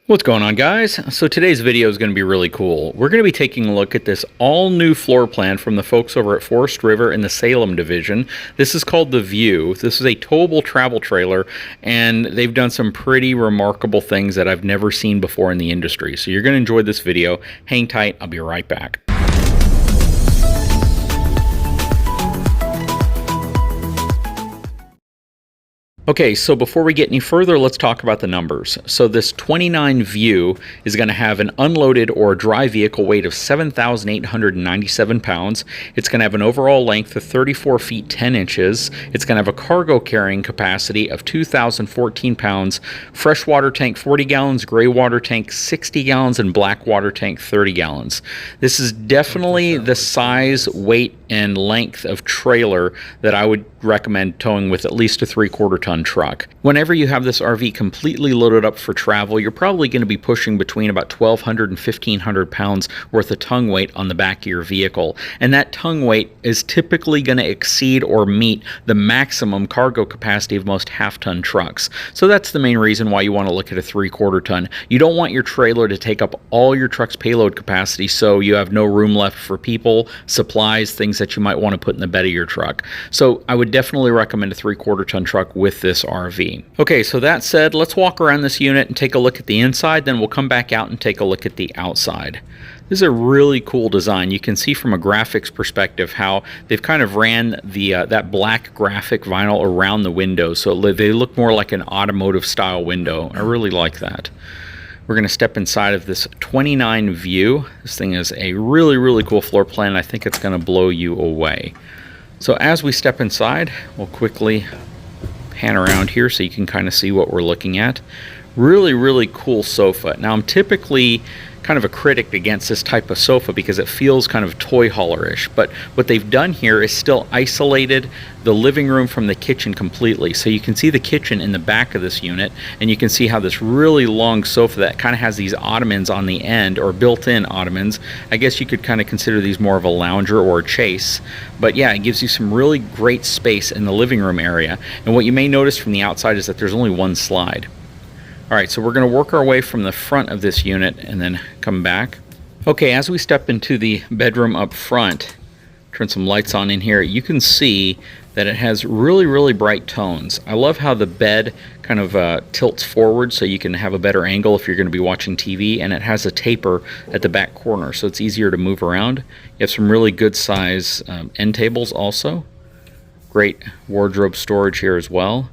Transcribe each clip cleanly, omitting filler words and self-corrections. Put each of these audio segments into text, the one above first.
What's going on, guys? So today's video is going to be really cool. We're going to be taking a look at this all-new floor plan from the folks over at Forest River in the Salem division. This is called the View. This is a towable travel trailer, and they've done some pretty remarkable things that I've never seen before in the industry. So you're going to enjoy this video. Hang tight. I'll be right back. Okay, so before we get any further, let's talk about the numbers. So this 29 View is going to have an unloaded or dry vehicle weight of 7,897 pounds. It's going to have an overall length of 34 feet 10 inches. It's going to have a cargo carrying capacity of 2,014 pounds, freshwater tank 40 gallons, gray water tank 60 gallons, and black water tank 30 gallons. This is definitely the size, weight, and length of trailer that I would recommend towing with at least a 3/4 ton truck. Whenever you have this RV completely loaded up for travel, you're probably going to be pushing between about 1,200 and 1,500 pounds worth of tongue weight on the back of your vehicle. And that tongue weight is typically going to exceed or meet the maximum cargo capacity of most half-ton trucks. So that's the main reason why you want to look at a 3/4 ton. You don't want your trailer to take up all your truck's payload capacity so you have no room left for people, supplies, things that you might want to put in the bed of your truck. So I would definitely recommend a 3/4 ton truck with this RV. Okay, so that said, let's walk around this unit and take a look at the inside, then we'll come back out and take a look at the outside. This is a really cool design. You can see from a graphics perspective how they've kind of ran the that black graphic vinyl around the windows, so they look more like an automotive style window. I really like that. We're going to step inside of this 29 View. This thing is a really cool floor plan. I think it's going to blow you away. So as we step inside, we'll quickly pan around here so you can kind of see what we're looking at. Really cool sofa. Now I'm typically kind of a critic against this type of sofa because it feels kind of toy hauler-ish, but what they've done here is still isolated the living room from the kitchen completely. So you can see the kitchen in the back of this unit, and you can see how this really long sofa that kind of has these ottomans on the end, or built-in ottomans. I guess you could kind of consider these more of a lounger or a chase, but yeah, it gives you some really great space in the living room area. And what you may notice from the outside is that there's only one slide. Alright, so we're going to work our way from the front of this unit and then come back. Okay, as we step into the bedroom up front, turn some lights on in here, you can see that it has really bright tones. I love how the bed kind of tilts forward so you can have a better angle if you're going to be watching TV, and it has a taper at the back corner so it's easier to move around. You have some really good size end tables also. Great wardrobe storage here as well.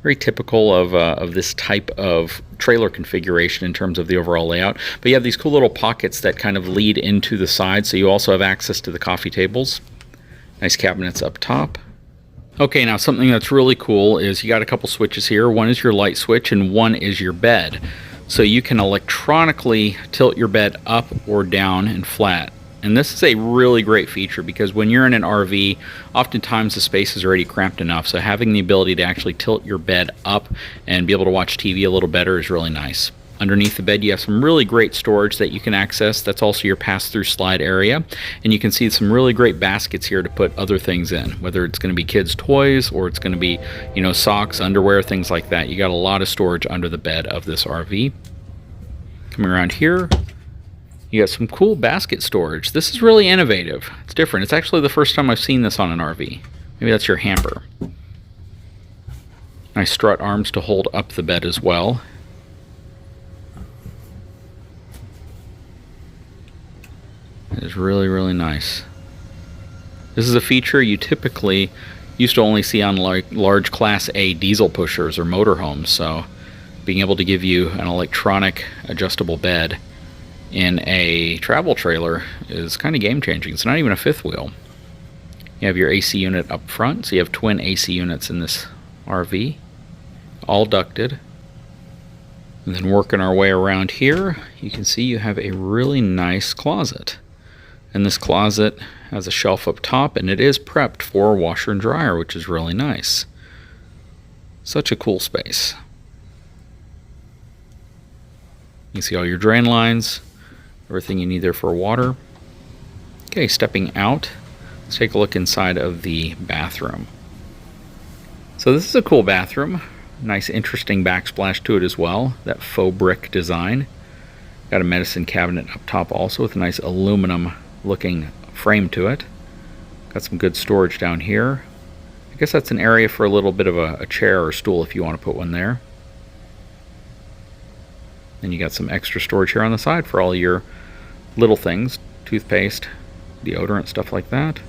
Very typical of this type of trailer configuration in terms of the overall layout. But you have these cool little pockets that kind of lead into the side, so you also have access to the coffee tables. Nice cabinets up top. Okay, now something that's really cool is you got a couple switches here. One is your light switch and one is your bed. So you can electronically tilt your bed up or down and flat. And this is a really great feature because when you're in an RV, oftentimes the space is already cramped enough. So having the ability to actually tilt your bed up and be able to watch TV a little better is really nice. Underneath the bed, you have some really great storage that you can access. That's also your pass-through slide area. And you can see some really great baskets here to put other things in, whether it's going to be kids' toys or it's going to be, you know, socks, underwear, things like that. You got a lot of storage under the bed of this RV. Coming around here, you got some cool basket storage. This is really innovative. It's different. It's actually the first time I've seen this on an RV. Maybe that's your hamper. Nice strut arms to hold up the bed as well. It is really nice. This is a feature you typically used to only see on large Class A diesel pushers or motorhomes, so being able to give you an electronic adjustable bed in a travel trailer is kind of game-changing. It's not even a fifth wheel. You have your AC unit up front, so you have twin AC units in this RV, all ducted. And then working our way around here, you can see you have a really nice closet. And this closet has a shelf up top, and it is prepped for a washer and dryer, which is really nice. Such a cool space. You can see all your drain lines, everything you need there for water. Okay, stepping out, let's take a look inside of the bathroom. So this is a cool bathroom. Nice interesting backsplash to it as well, that faux brick design. Got a medicine cabinet up top also with a nice aluminum looking frame to it. Got some good storage down here. I guess that's an area for a little bit of a chair or stool if you want to put one there. And you got some extra storage here on the side for all your little things, toothpaste, deodorant, stuff like that.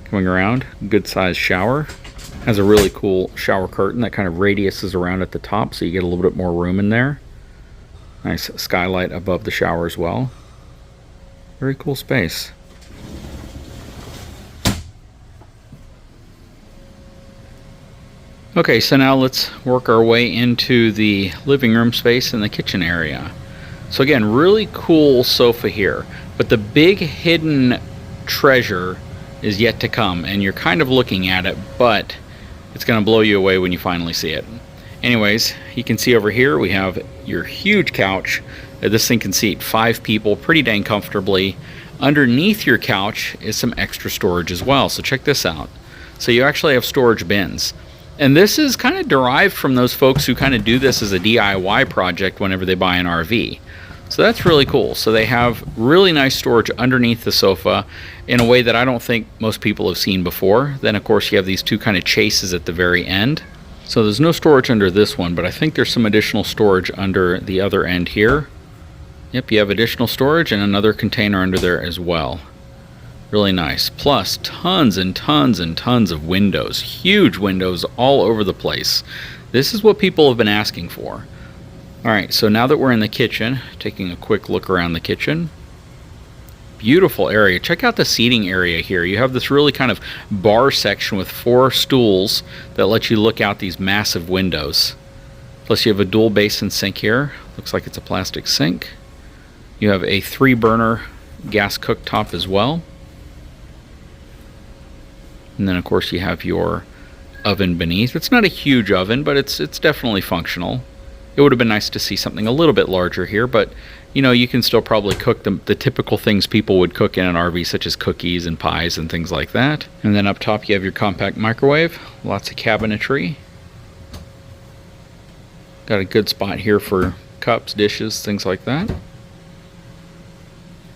Coming around, good sized shower. Has a really cool shower curtain that kind of radiuses around at the top so you get a little bit more room in there. Nice skylight above the shower as well. Very cool space. Okay, so now let's work our way into the living room space and the kitchen area. So again, really cool sofa here, but the big hidden treasure is yet to come, and you're kind of looking at it, but it's going to blow you away when you finally see it. Anyways, you can see over here we have your huge couch. This thing can seat 5 people pretty dang comfortably. Underneath your couch is some extra storage as well, so check this out. So you actually have storage bins. And this is kind of derived from those folks who kind of do this as a DIY project whenever they buy an RV. So that's really cool. So they have really nice storage underneath the sofa in a way that I don't think most people have seen before. Then of course you have these two kind of chases at the very end. So there's no storage under this one, but I think there's some additional storage under the other end here. Yep, you have additional storage and another container under there as well. Really nice. Plus tons and tons and tons of windows. Huge windows all over the place. This is what people have been asking for. Alright, so now that we're in the kitchen, taking a quick look around the kitchen. Beautiful area. Check out the seating area here. You have this really kind of bar section with 4 stools that let you look out these massive windows. Plus you have a dual basin sink here. Looks like it's a plastic sink. You have a 3-burner gas cooktop as well. And then of course you have your oven beneath. It's not a huge oven, but it's definitely functional. It would have been nice to see something a little bit larger here, but you know, you can still probably cook the typical things people would cook in an RV, such as cookies and pies and things like that. And then up top you have your compact microwave, lots of cabinetry. Got a good spot here for cups, dishes, things like that.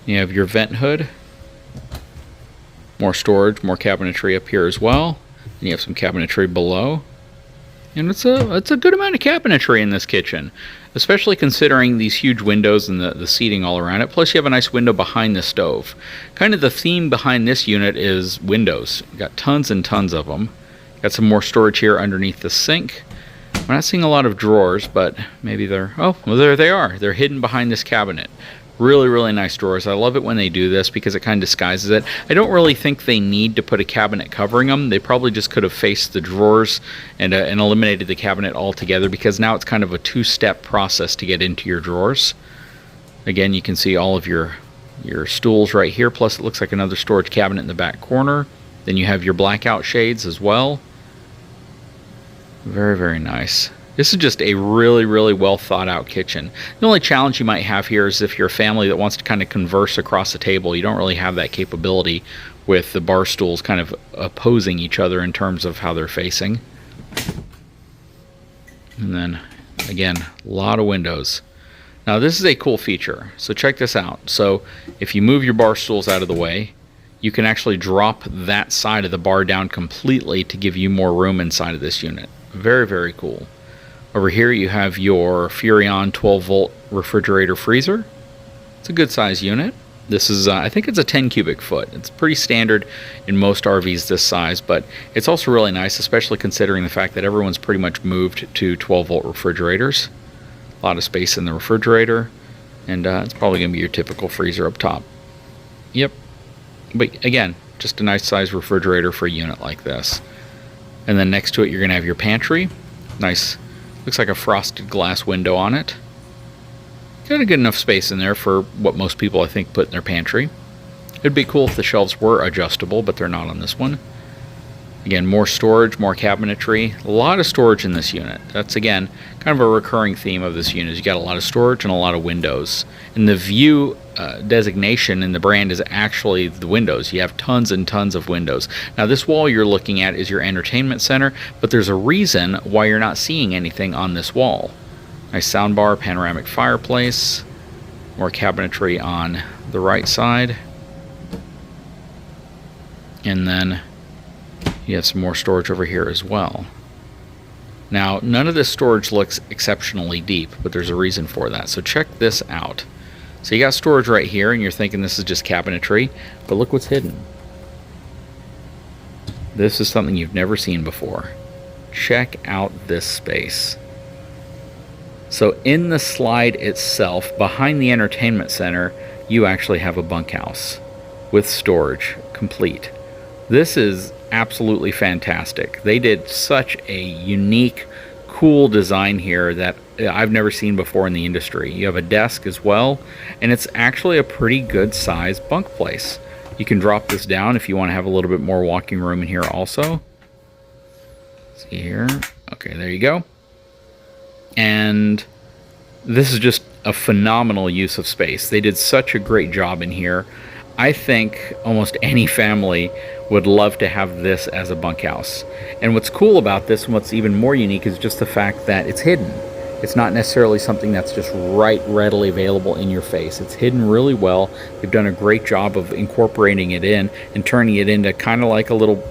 You have your vent hood. More storage, more cabinetry up here as well. And you have some cabinetry below. And it's a good amount of cabinetry in this kitchen, especially considering these huge windows and the seating all around it. Plus you have a nice window behind the stove. Kind of the theme behind this unit is windows. You've got tons and tons of them. Got some more storage here underneath the sink. We're not seeing a lot of drawers, but maybe they're... oh, well, there they are. They're hidden behind this cabinet. Really, really nice drawers. I love it when they do this because it kind of disguises it. I don't really think they need to put a cabinet covering them. They probably just could have faced the drawers and eliminated the cabinet altogether, because now it's kind of a 2-step process to get into your drawers. Again, you can see all of your stools right here, plus it looks like another storage cabinet in the back corner. Then you have your blackout shades as well. Very, very nice. This is just a really, really well thought out kitchen. The only challenge you might have here is if you're a family that wants to kind of converse across the table. You don't really have that capability with the bar stools kind of opposing each other in terms of how they're facing. And then, again, a lot of windows. Now this is a cool feature. So check this out. So if you move your bar stools out of the way, you can actually drop that side of the bar down completely to give you more room inside of this unit. Very, very cool. Over here you have your Furrion 12-volt refrigerator freezer. It's a good size unit. This is, I think it's a 10 cubic foot. It's pretty standard in most RVs this size, but it's also really nice, especially considering the fact that everyone's pretty much moved to 12-volt refrigerators. A lot of space in the refrigerator, and it's probably going to be your typical freezer up top. Yep. But again, just a nice size refrigerator for a unit like this. And then next to it you're going to have your pantry. Nice. Looks like a frosted glass window on it. Got a good enough space in there for what most people, I think, put in their pantry. It'd be cool if the shelves were adjustable, but they're not on this one. Again, more storage, more cabinetry, a lot of storage in this unit. That's, again, kind of a recurring theme of this unit. You got a lot of storage and a lot of windows. And the view designation in the brand is actually the windows. You have tons and tons of windows. Now, this wall you're looking at is your entertainment center, but there's a reason why you're not seeing anything on this wall. Nice soundbar, panoramic fireplace, more cabinetry on the right side. And then you have some more storage over here as well. Now, none of this storage looks exceptionally deep, but there's a reason for that. So check this out. So you got storage right here, and you're thinking this is just cabinetry, but look what's hidden. This is something you've never seen before. Check out this space. So in the slide itself, behind the entertainment center, you actually have a bunkhouse with storage complete. This is absolutely fantastic. They did such a unique, cool design here that I've never seen before in the industry. You have a desk as well, and it's actually a pretty good sized bunk place. You can drop this down if you want to have a little bit more walking room in here also. See here. Okay, there you go. And this is just a phenomenal use of space. They did such a great job in here. I think almost any family would love to have this as a bunkhouse. And what's cool about this, and what's even more unique, is just the fact that it's hidden. It's not necessarily something that's just readily available in your face. It's hidden really well. They've done a great job of incorporating it in and turning it into kind of like a little,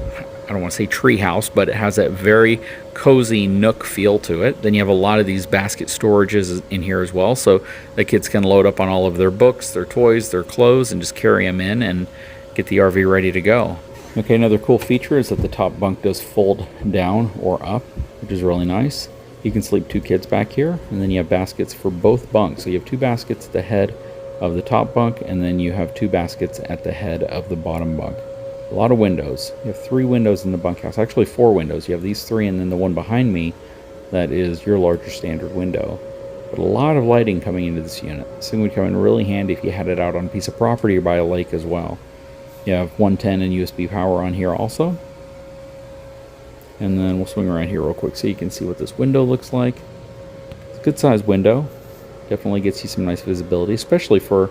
I don't want to say tree house, but it has that very cozy nook feel to it. Then you have a lot of these basket storages in here as well, so the kids can load up on all of their books, their toys, their clothes, and just carry them in and get the RV ready to go. Okay, another cool feature is that the top bunk does fold down or up, which is really nice. You can sleep 2 kids back here, and then you have baskets for both bunks. So you have 2 baskets at the head of the top bunk, and then you have 2 baskets at the head of the bottom bunk. A lot of windows. You have 3 windows in the bunkhouse. Actually 4 windows. You have these 3 and then the one behind me that is your larger standard window. But a lot of lighting coming into this unit. This thing would come in really handy if you had it out on a piece of property or by a lake as well. You have 110 and USB power on here also. And then we'll swing around here real quick so you can see what this window looks like. It's a good sized window. Definitely gets you some nice visibility, especially for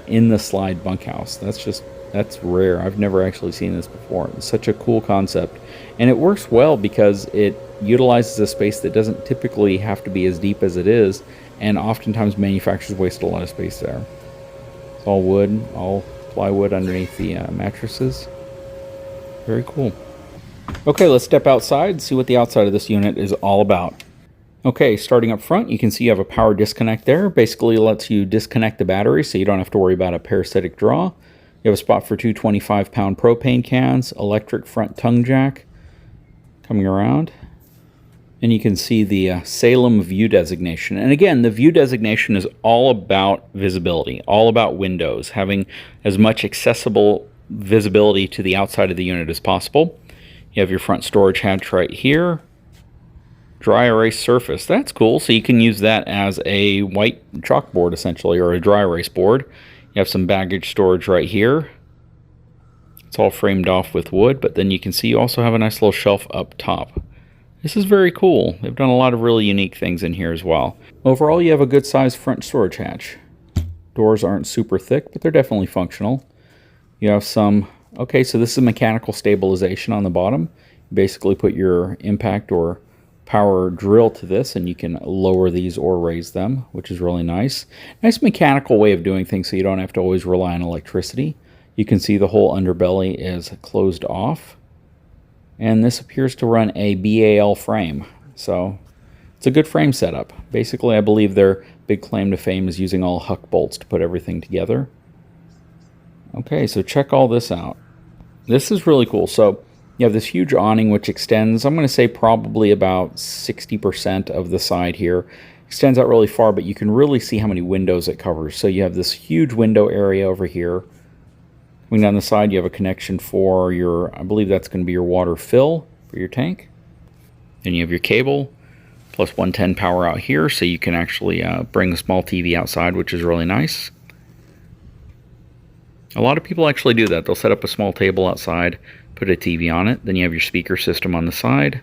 in the slide bunkhouse. That's rare. I've never actually seen this before. It's such a cool concept. And it works well because it utilizes a space that doesn't typically have to be as deep as it is, and oftentimes manufacturers waste a lot of space there. It's all wood, all plywood underneath the mattresses. Very cool. Okay, let's step outside and see what the outside of this unit is all about. Okay, starting up front, you can see you have a power disconnect there. Basically lets you disconnect the battery so you don't have to worry about a parasitic draw. You have a spot for 2 25-pound propane cans, electric front tongue jack coming around. And you can see the Salem view designation. And again, the view designation is all about visibility, all about windows, having as much accessible visibility to the outside of the unit as possible. You have your front storage hatch right here. Dry erase surface. That's cool. So you can use that as a white chalkboard essentially, or a dry erase board. You have some baggage storage right here. It's all framed off with wood, but then you can see you also have a nice little shelf up top. This is very cool. They've done a lot of really unique things in here as well. Overall, you have a good sized front storage hatch. Doors aren't super thick, but they're definitely functional. You have some, okay, so this is mechanical stabilization on the bottom. You basically put your impact or power drill to this and you can lower these or raise them, which is really nice. Nice mechanical way of doing things so you don't have to always rely on electricity. You can see the whole underbelly is closed off. And this appears to run a BAL frame. So it's a good frame setup. Basically, I believe their big claim to fame is using all Huck bolts to put everything together. Okay, so check all this out. This is really cool. So you have this huge awning which extends, I'm going to say probably about 60% of the side here. Extends out really far, but you can really see how many windows it covers. So you have this huge window area over here. Coming down the side, you have a connection for your, I believe that's going to be your water fill for your tank. Then you have your cable, plus 110 power out here, so you can actually bring a small TV outside, which is really nice. A lot of people actually do that. They'll set up a small table outside, put a TV on it, then you have your speaker system on the side.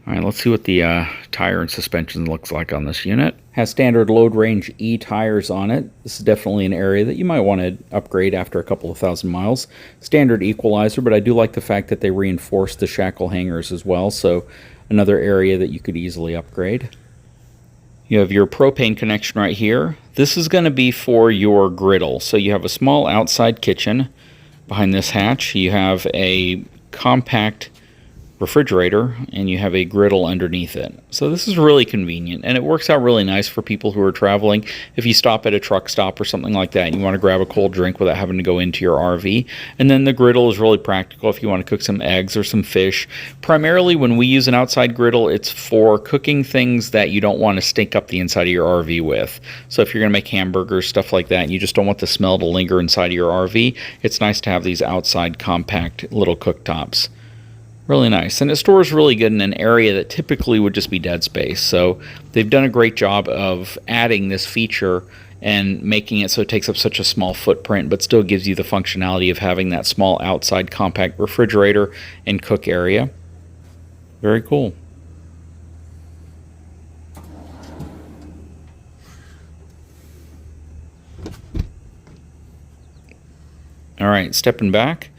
All right, let's see what the tire and suspension looks like on this unit. Has standard load range E tires on it. This is definitely an area that you might want to upgrade after a couple of thousand miles. Standard equalizer, but I do like the fact that they reinforced the shackle hangers as well, so another area that you could easily upgrade. You have your propane connection right here. This is going to be for your griddle. So you have a small outside kitchen behind this hatch. You have a compact refrigerator, and you have a griddle underneath it. So this is really convenient, and it works out really nice for people who are traveling. If you stop at a truck stop or something like that and you want to grab a cold drink without having to go into your RV. And then the griddle is really practical if you want to cook some eggs or some fish. Primarily when we use an outside griddle, it's for cooking things that you don't want to stink up the inside of your RV with. So if you're going to make hamburgers, stuff like that, and you just don't want the smell to linger inside of your RV, it's nice to have these outside compact little cooktops. Really nice, and it stores really good in an area that typically would just be dead space. So they've done a great job of adding this feature and making it so it takes up such a small footprint, but still gives you the functionality of having that small outside compact refrigerator and cook area. Very cool. All right, stepping back.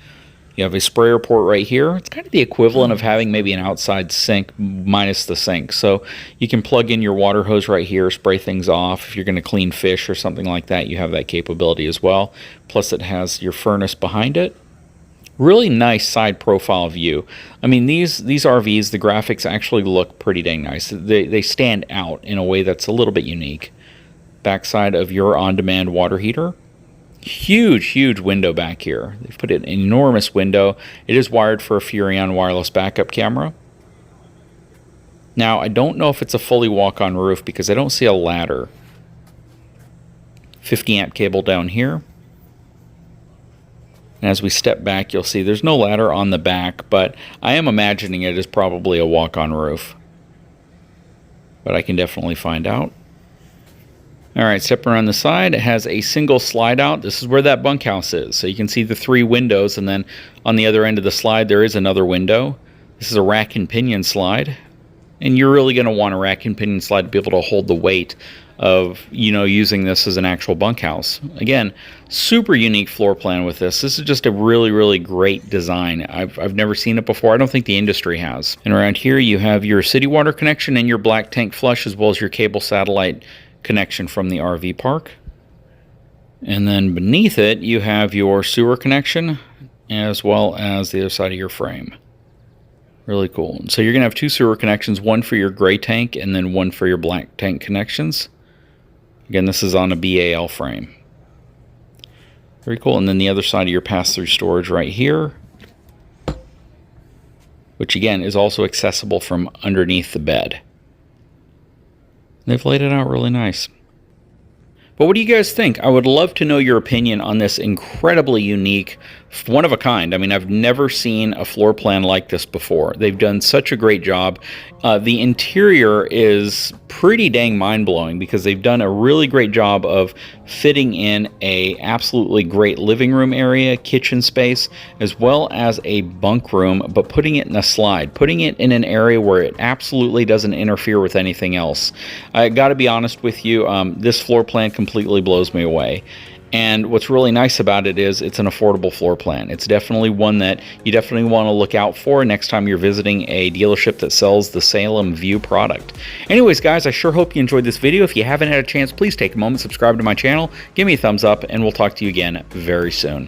You have a sprayer port right here. It's kind of the equivalent of having maybe an outside sink minus the sink. So you can plug in your water hose right here, spray things off. If you're going to clean fish or something like that, you have that capability as well. Plus it has your furnace behind it. Really nice side profile view. I mean, these RVs, the graphics actually look pretty dang nice. They stand out in a way that's a little bit unique. Backside of your on-demand water heater. Huge window back here. They've put an enormous window. It is wired for a Furrion wireless backup camera. Now, I don't know if it's a fully walk-on roof because I don't see a ladder. 50 amp cable down here. And as we step back, you'll see there's no ladder on the back, but I am imagining it is probably a walk-on roof. But I can definitely find out. All right, stepping around the side, it has a single slide out. This is where that bunkhouse is. So you can see the 3 windows, and then on the other end of the slide, there is another window. This is a rack and pinion slide. And you're really going to want a rack and pinion slide to be able to hold the weight of, using this as an actual bunkhouse. Again, super unique floor plan with this. This is just a really great design. I've never seen it before. I don't think the industry has. And around here, you have your city water connection and your black tank flush, as well as your cable satellite connection from the RV park. And then beneath it you have your sewer connection as well as the other side of your frame. Really cool. So you're gonna have 2 sewer connections, one for your gray tank and then one for your black tank connections. Again, this is on a BAL frame. Very cool. And then the other side of your pass-through storage right here, which again is also accessible from underneath the bed. They've laid it out really nice. But what do you guys think? I would love to know your opinion on this incredibly unique, one of a kind. I mean, I've never seen a floor plan like this before. They've done such a great job. The interior is pretty dang mind-blowing because they've done a really great job of fitting in a absolutely great living room area, kitchen space, as well as a bunk room, but putting it in a slide, putting it in an area where it absolutely doesn't interfere with anything else. I got to be honest with you, this floor plan completely blows me away. And what's really nice about it is it's an affordable floor plan. It's definitely one that you definitely want to look out for next time you're visiting a dealership that sells the Salem View product. Anyways, guys, I sure hope you enjoyed this video. If you haven't had a chance, please take a moment, subscribe to my channel, give me a thumbs up, and we'll talk to you again very soon.